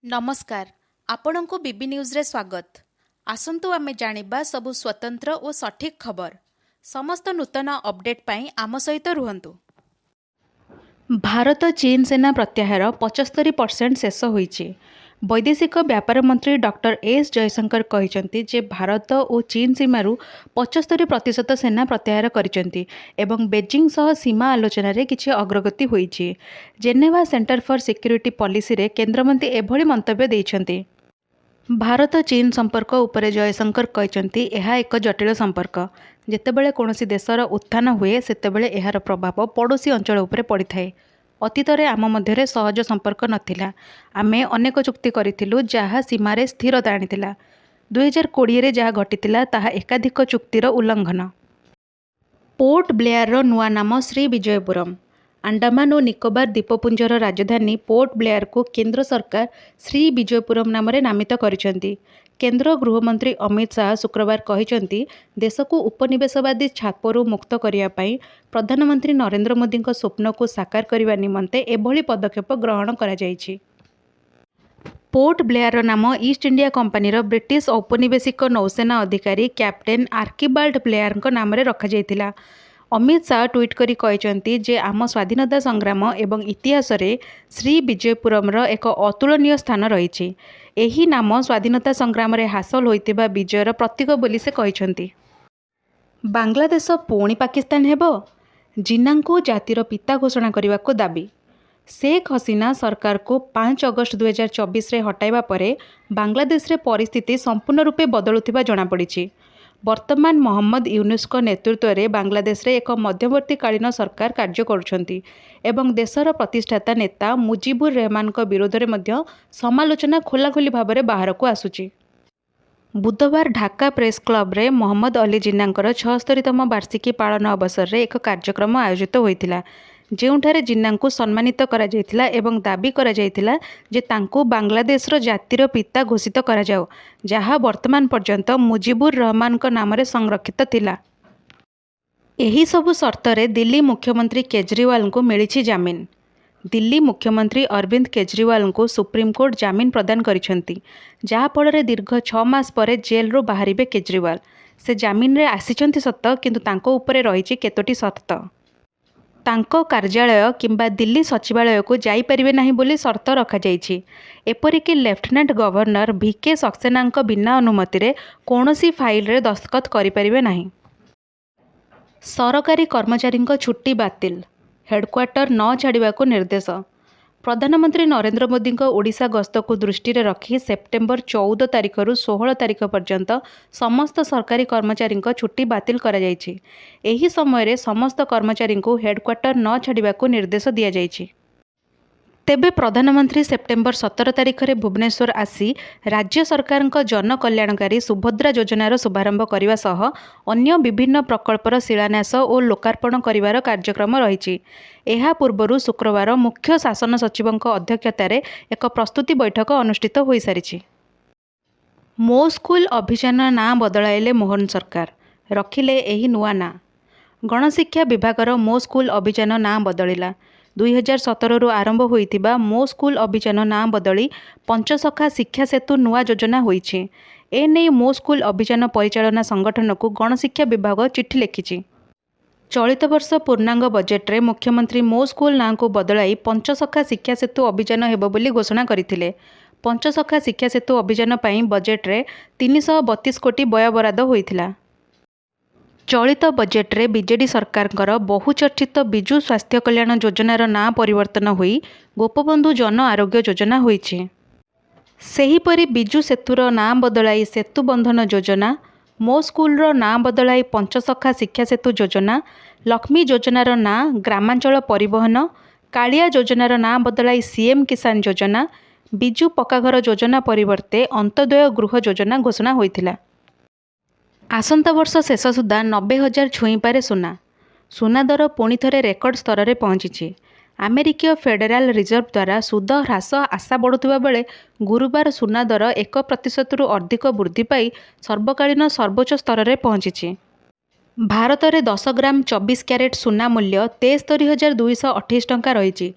नमस्कार आपणଙ୍କୁ बीबी न्यूज रे स्वागत। आसंतु आमे जानिबा सबु स्वतंत्र और सठिक खबर। समस्त नूतन अपडेट पाई आम सहित रुहंतु। भारत चीन सेना प्रत्याहार 75% शेष होईछि। वैदेशिक व्यापार मंत्री डॉक्टर एस जयशंकर कहिसंति जे भारत और चीन सीमारू 75% सेना प्रत्याहार करिसंति एवं बेजिंग सह सीमा आलोचना रे किछि अग्रगति होईछि। Geneva centre for security policy रे केंद्रमंत्री एभली मंतव्य दैछंति। भारत चीन संपर्क उपरे जयशंकर कहिसंति एहा एक जटिल संपर्क। जेतेबेले कौनसी देशर उत्थान हुए सेतेबेले एहार प्रभाव पड़ोशी अंचल उपरे पड़िथाए। अतीतरे आम मध्यरे सहज संपर्क नथिला। आमे अनेक चुक्ति करिथिलु जहा सीमारे स्थिरता आनिथिला। 2020 रे जहा घटितिला ताहा एकाधिक चुक्तिर उल्लंघन। पोर्ट ब्लेयर रो नुआ नाम श्री विजयपुरम। अंडमान और निकोबार द्वीपपुंजर राजधानी पोर्ट ब्लेयर को केंद्र सरकार श्री विजयपुरम नाम नामित करिसेंति। केंद्र गृहमंत्री अमित शाह शुक्रवार कहिसेंति देश को उपनिवेशवादी छापरू मुक्त करिया पई प्रधानमंत्री नरेंद्र मोदी स्वप्न को साकार करने निमंते एभली पदक्षेप ग्रहण करा जायछि। पोर्ट ब्लेयर नाम ईस्ट इंडिया कंपनी ब्रिटिश औपनिवेशिक नौसेना अधिकारी कैप्टेन आर्किबाल्ड ब्लेयर नाम रखा जायतिला। अमित शाह ट्वीट करी कहिसंति जे आम स्वाधीनता संग्राम एवं इतिहास रे श्री विजयपुरम एक अतुलनीय स्थान रही। एही नाम स्वाधीनता संग्राम रे हासिल होइतिबा विजयर प्रतीक बोली से कहिसंति। बांग्लादेश पुणी पाकिस्तान हेबो। जिन्नांको जातिर पिता घोषणा करने को दाबी। शेख हसीना सरकार को 5 अगस्त 2024 रे हटाइबा परे बांग्लादेश रे परिस्थिति संपूर्ण रूपे बदलुथिबा जणा पड़िछि। वर्तमान मोहम्मद यूनुस नेतृत्व में बांग्लादेश रे एक मध्यवर्तीकालीन सरकार कार्य करुछंती एवं देशर प्रतिष्ठाता नेता मुजिबुर रहमान विरोध में मध्य समालोचना खोलाखोली भाव में बाहर को आसुची। बुधवार ढाका प्रेस क्लब रे मोहम्मद अली जिन्नांकर 76तम वार्षिकी पालन अवसर में एक कार्यक्रम आयोजित होइतिला ଯେଉଁଠାରେ ଜିନ୍ନାଙ୍କୁ ସମ୍ମାନିତ କରାଯାଇଥିଲା ଏବଂ ଦାବି କରାଯାଇଥିଲା ଯେ ତାଙ୍କୁ ବାଂଲାଦେଶର ଜାତିର ପିତା ଘୋଷିତ କରାଯାଉ, ଯାହା ବର୍ତ୍ତମାନ ପର୍ଯ୍ୟନ୍ତ ମୁଜିବୁର ରହମାନଙ୍କ ନାମରେ ସଂରକ୍ଷିତ ଥିଲା। ଏହି ସବୁ ସର୍ତ୍ତରେ ଦିଲ୍ଲୀ ମୁଖ୍ୟମନ୍ତ୍ରୀ କେଜରିୱାଲଙ୍କୁ ମିଳିଛି ଜାମିନ। ଦିଲ୍ଲୀ ମୁଖ୍ୟମନ୍ତ୍ରୀ ଅରବିନ୍ଦ କେଜରିୱାଲଙ୍କୁ ସୁପ୍ରିମକୋର୍ଟ ଜାମିନ ପ୍ରଦାନ କରିଛନ୍ତି, ଯାହାଫଳରେ ଦୀର୍ଘ 6 ମାସ ପରେ ଜେଲରୁ ବାହାରିବେ କେଜରିୱାଲ। ସେ ଜାମିନରେ ଆସିଛନ୍ତି ସତ, କିନ୍ତୁ ତାଙ୍କ ଉପରେ ରହିଛି କେତୋଟି ସର୍ତ୍ତ। ତାଙ୍କ କାର୍ଯ୍ୟାଳୟ କିମ୍ବା ଦିଲ୍ଲୀ ସଚିବାଳୟ को ଯାଇପାରିବେ ନାହିଁ ବୋଲି ସର୍ତ୍ତ ରଖାଯାଇଛି। ଏପରିକି ଲେଫ୍ଟନାଣ୍ଟ ଗଭର୍ଣ୍ଣର ଭିକେ सक्सेनाଙ୍କ ବିନା ଅନୁମତିରେ କୌଣସି ଫାଇଲରେ ଦସ୍ତଖତ କରିପାରିବେ ନାହିଁ। ସରକାରୀ କର୍ମଚାରୀଙ୍କ ଛୁଟି ବାତିଲ, ହେଡକ୍ୱାର୍ଟର ନ ଛାଡ଼ିବାକୁ ନିର୍ଦ୍ଦେଶ। प्रधानमंत्री नरेंद्र मोदी ओडिशा गस्त को दृष्टि रखी सेप्टेम्बर 14 तारिखରୁ 16 तारिख पर्यंत समस्त सरकारी कर्मचारी छुट्टी बातिल करा जायछि। एही समय समस्त कर्मचारी हेडक्वार्टर न छाड़िबा को निर्देश दिया जायछि। तेबे प्रधानमंत्री सेप्टेम्बर 17 तारिख में भुवनेश्वर आसी राज्य सरकार जन कल्याणकारी सुभद्रा योजनार शुभारंभ करने सह अन्य विभिन्न प्रकल्पर शिलान्यास और लोकार्पण करिवार कार्यक्रम रही। एहा पूर्वरु शुक्रवार मुख्य शासन सचिव अध्यक्षतार एक प्रस्तुति बैठक अनुष्ठित हो सारी। मो स्कूल अभियान ना बदलाइले मोहन सरकार, रखिले एही नुआ ना। गणशिक्षा विभागर मो स्कूल अभियान ना बदलिला। 2017 आरंभ होइतिबा मो स्कूल अभियान ना बदली पंचसखा शिक्षा सेतु नुआ योजना होइछि। एने मो स्कूल अभियान परिचालना संगठन को गणशिक्षा विभाग चिठी लिखिछि। चलित वर्ष पूर्णांग बजेट रे मुख्यमंत्री मो स्कूल ना को बदलाई पंचसखा शिक्षा सेतु अभियान हेबो बोली घोषणा करथिले। पंचसखा शिक्षा सेतु अभियान पई बजेट रे 332 कोटी व्यय बराद होइथिला। चलित बजेट रे बीजेडी सरकार बहुचर्चित विजु स्वास्थ्य कल्याण योजनार ना परिवर्तन होई गोपबंधु जन आरोग्य योजना होइछि। सेहीपरि विजु सेतुर ना बदलाई सेतु बंधन योजना, मो स्कूलर ना बदलाई पंचसखा शिक्षा सेतु योजना, लक्ष्मी योजनार ना ग्रामांचल परिवहन, कालिया योजनार ना बदलाई सीएम किसान योजना, विजु पक्काघर योजना परिवर्ते अंत्योदय गृह योजना घोषणा होइथिला। आसंता वर्ष शेष सुधा 90,000 छुई पारे सुना। सुना दर पुणी थे रेकर्ड स्तर में पहुंची। अमेरिकीय फेडराल रिजर्व द्वारा सुध ह्रास आशा बढ़ुवा बेले गुरुवार सुना दर 1% अधिक वृद्धि पाई सर्वकालीन सर्वोच्च स्तर में पहुंची। ଭାରତରେ 10 ଗ୍ରାମ 24 କ୍ୟାରେଟ୍ ସୁନା ମୂଲ୍ୟ 73,228 ଟଙ୍କା ରହିଛି।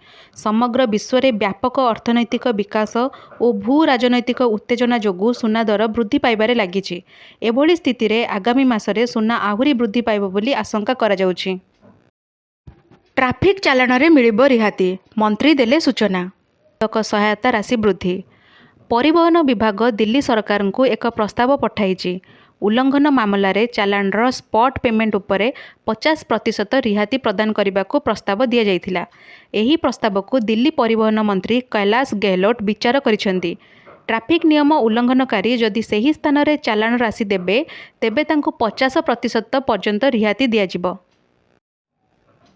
ସମଗ୍ର ବିଶ୍ୱରେ ବ୍ୟାପକ ଅର୍ଥନୈତିକ ବିକାଶ ଓ ଭୂ ରାଜନୈତିକ ଉତ୍ତେଜନା ଯୋଗୁଁ ସୁନା ଦର ବୃଦ୍ଧି ପାଇବାରେ ଲାଗିଛି। ଏଭଳି ସ୍ଥିତିରେ ଆଗାମୀ ମାସରେ ସୁନା ଆହୁରି ବୃଦ୍ଧି ପାଇବ ବୋଲି ଆଶଙ୍କା କରାଯାଉଛି। ଟ୍ରାଫିକ୍ ଚାଲାଣରେ ମିଳିବ ରିହାତି, ମନ୍ତ୍ରୀ ଦେଲେ ସୂଚନା। ସହାୟତା ରାଶି ବୃଦ୍ଧି। ପରିବହନ ବିଭାଗ ଦିଲ୍ଲୀ ସରକାରଙ୍କୁ ଏକ ପ୍ରସ୍ତାବ ପଠାଇଛି। ଉଲ୍ଲଂଘନ ମାମଲାରେ ଚାଲାଣର ସ୍ପଟ୍ ପେମେଣ୍ଟ ଉପରେ 50% ରିହାତି ପ୍ରଦାନ କରିବାକୁ ପ୍ରସ୍ତାବ ଦିଆଯାଇଥିଲା। ଏହି ପ୍ରସ୍ତାବକୁ ଦିଲ୍ଲୀ ପରିବହନ ମନ୍ତ୍ରୀ କୈଲାଶ ଗେହଲୋଟ ବିଚାର କରିଛନ୍ତି। ଟ୍ରାଫିକ୍ ନିୟମ ଉଲ୍ଲଂଘନକାରୀ ଯଦି ସେହି ସ୍ଥାନରେ ଚାଲାଣ ରାଶି ଦେବେ, ତେବେ ତାଙ୍କୁ 50% ପର୍ଯ୍ୟନ୍ତ ରିହାତି ଦିଆଯିବ।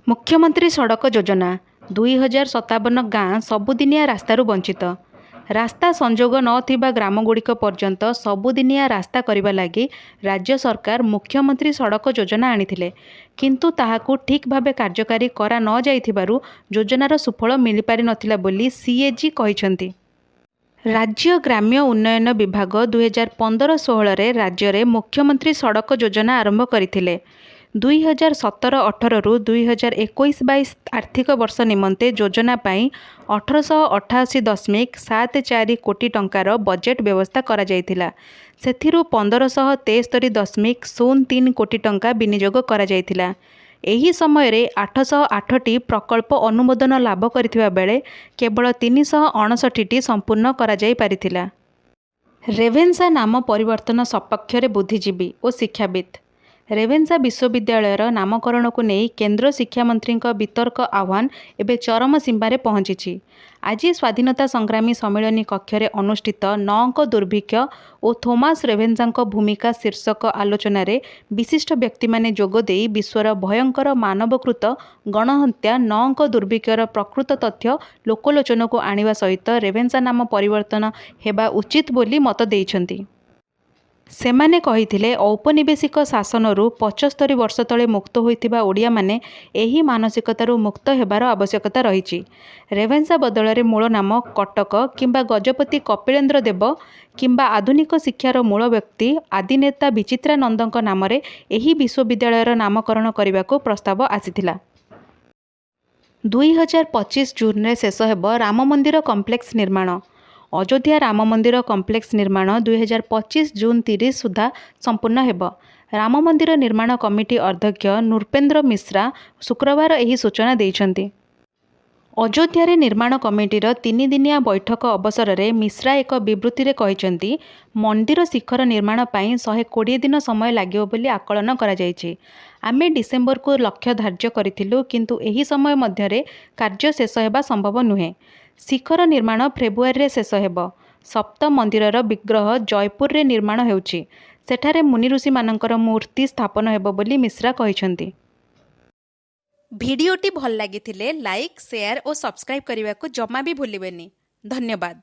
ମୁଖ୍ୟମନ୍ତ୍ରୀ ସଡ଼କ ଯୋଜନା। 2057 ଗାଁ ସବୁଦିନିଆ ରାସ୍ତାରୁ ବଞ୍ଚିତ। ରାସ୍ତା ସଂଯୋଗ ନଥିବା ଗ୍ରାମଗୁଡ଼ିକ ପର୍ଯ୍ୟନ୍ତ ସବୁଦିନିଆ ରାସ୍ତା କରିବା ଲାଗି ରାଜ୍ୟ ସରକାର ମୁଖ୍ୟମନ୍ତ୍ରୀ ସଡ଼କ ଯୋଜନା ଆଣିଥିଲେ, କିନ୍ତୁ ତାହାକୁ ଠିକ୍ ଭାବେ କାର୍ଯ୍ୟକାରୀ କରା ନ ଯାଇଥିବାରୁ ଯୋଜନାର ସୁଫଳ ମିଳିପାରିନଥିଲା ବୋଲି ସିଏଜି କହିଛନ୍ତି। ରାଜ୍ୟ ଗ୍ରାମ୍ୟ ଉନ୍ନୟନ ବିଭାଗ 2015-16ରେ ରାଜ୍ୟରେ ମୁଖ୍ୟମନ୍ତ୍ରୀ ସଡ଼କ ଯୋଜନା ଆରମ୍ଭ କରିଥିଲେ। 2017-18ରୁ 2021-22 ଆର୍ଥିକ ବର୍ଷ ନିମନ୍ତେ ଯୋଜନା ପାଇଁ 1888.74 କୋଟି ଟଙ୍କାର ବଜେଟ୍ ବ୍ୟବସ୍ଥା କରାଯାଇଥିଲା। ସେଥିରୁ 1573.03 କୋଟି ଟଙ୍କା ବିନିଯୋଗ କରାଯାଇଥିଲା। ଏହି ସମୟରେ 808ଟି ପ୍ରକଳ୍ପ ଅନୁମୋଦନ ଲାଭ କରିଥିବା ବେଳେ କେବଳ 359ଟି ସମ୍ପୂର୍ଣ୍ଣ କରାଯାଇପାରିଥିଲା। ରେଭେନ୍ସା ନାମ ପରିବର୍ତ୍ତନ ସପକ୍ଷରେ ବୁଦ୍ଧିଜୀବୀ ଓ ଶିକ୍ଷାବିତ୍। ରେଭେନ୍ସା ବିଶ୍ୱବିଦ୍ୟାଳୟର ନାମକରଣକୁ ନେଇ କେନ୍ଦ୍ର ଶିକ୍ଷାମନ୍ତ୍ରୀଙ୍କ ବିତର୍କ ଆହ୍ୱାନ ଏବେ ଚରମ ସୀମାରେ ପହଞ୍ଚିଛି। ଆଜି ସ୍ୱାଧୀନତା ସଂଗ୍ରାମୀ ସମ୍ମିଳନୀ କକ୍ଷରେ ଅନୁଷ୍ଠିତ 9ଙ୍କ ଦୁର୍ଭିକ୍ଷ ଓ ଥୋମାସ ରେଭେନ୍ସାଙ୍କ ଭୂମିକା ଶୀର୍ଷକ ଆଲୋଚନାରେ ବିଶିଷ୍ଟ ବ୍ୟକ୍ତିମାନେ ଯୋଗଦେଇ ବିଶ୍ୱର ଭୟଙ୍କର ମାନବକୃତ ଗଣହତ୍ୟା 9ଙ୍କ ଦୁର୍ଭିକ୍ଷର ପ୍ରକୃତ ତଥ୍ୟ ଲୋକଲୋଚନକୁ ଆଣିବା ସହିତ ରେଭେନ୍ସା ନାମ ପରିବର୍ତ୍ତନ ହେବା ଉଚିତ ବୋଲି ମତ ଦେଇଛନ୍ତି। ସେମାନେ କହିଥିଲେ, ଔପନିବେଶିକ ଶାସନରୁ 75 ବର୍ଷ ତଳେ ମୁକ୍ତ ହୋଇଥିବା ଓଡ଼ିଆମାନେ ଏହି ମାନସିକତାରୁ ମୁକ୍ତ ହେବାର ଆବଶ୍ୟକତା ରହିଛି। ରେଭେନ୍ସା ବଦଳରେ ମୂଳ ନାମ କଟକ କିମ୍ବା ଗଜପତି କପିଳେନ୍ଦ୍ର ଦେବ କିମ୍ବା ଆଧୁନିକ ଶିକ୍ଷାର ମୂଳ ବ୍ୟକ୍ତି ଆଦିନେତା ବିଚିତ୍ରାନନ୍ଦଙ୍କ ନାମରେ ଏହି ବିଶ୍ୱବିଦ୍ୟାଳୟର ନାମକରଣ କରିବାକୁ ପ୍ରସ୍ତାବ ଆସିଥିଲା। 2025 ଜୁନରେ ଶେଷ ହେବ ରାମମନ୍ଦିର କମ୍ପ୍ଲେକ୍ସ ନିର୍ମାଣ। ଅଯୋଧ୍ୟା ରାମମନ୍ଦିର କମ୍ପ୍ଲେକ୍ସ ନିର୍ମାଣ 2025 ଜୁନ 30 ସୁଦ୍ଧା ସମ୍ପୂର୍ଣ୍ଣ ହେବ। ରାମମନ୍ଦିର ନିର୍ମାଣ କମିଟି ଅଧ୍ୟକ୍ଷ ନୃପେନ୍ଦ୍ର ମିଶ୍ରା ଶୁକ୍ରବାର ଏହି ସୂଚନା ଦେଇଛନ୍ତି। ଅଯୋଧ୍ୟାରେ ନିର୍ମାଣ କମିଟିର 3 ଦିନିଆ ବୈଠକ ଅବସରରେ ମିଶ୍ରା ଏକ ବିବୃତ୍ତିରେ କହିଛନ୍ତି, ମନ୍ଦିର ଶିଖର ନିର୍ମାଣ ପାଇଁ 120 ଦିନ ସମୟ ଲାଗିବ ବୋଲି ଆକଳନ କରାଯାଇଛି। ଆମେ ଡିସେମ୍ବରକୁ ଲକ୍ଷ୍ୟ ଧାର୍ଯ୍ୟ କରିଥିଲୁ, କିନ୍ତୁ ଏହି ସମୟ ମଧ୍ୟରେ କାର୍ଯ୍ୟ ଶେଷ ହେବା ସମ୍ଭବ ନୁହେଁ। ଶିଖର ନିର୍ମାଣ ଫେବୃଆରୀରେ ଶେଷ ହେବ। ସପ୍ତ ମନ୍ଦିରର ବିଗ୍ରହ ଜୟପୁରରେ ନିର୍ମାଣ ହେଉଛି। ସେଠାରେ ମୁନିଋଷିମାନଙ୍କର ମୂର୍ତ୍ତି ସ୍ଥାପନ ହେବ ବୋଲି ମିଶ୍ରା କହିଛନ୍ତି। ଭିଡ଼ିଓଟି ଭଲ ଲାଗିଥିଲେ ଲାଇକ୍, ସେୟାର ଓ ସବସ୍କ୍ରାଇବ୍ କରିବାକୁ ଜମା ବି ଭୁଲିବେନି। ଧନ୍ୟବାଦ।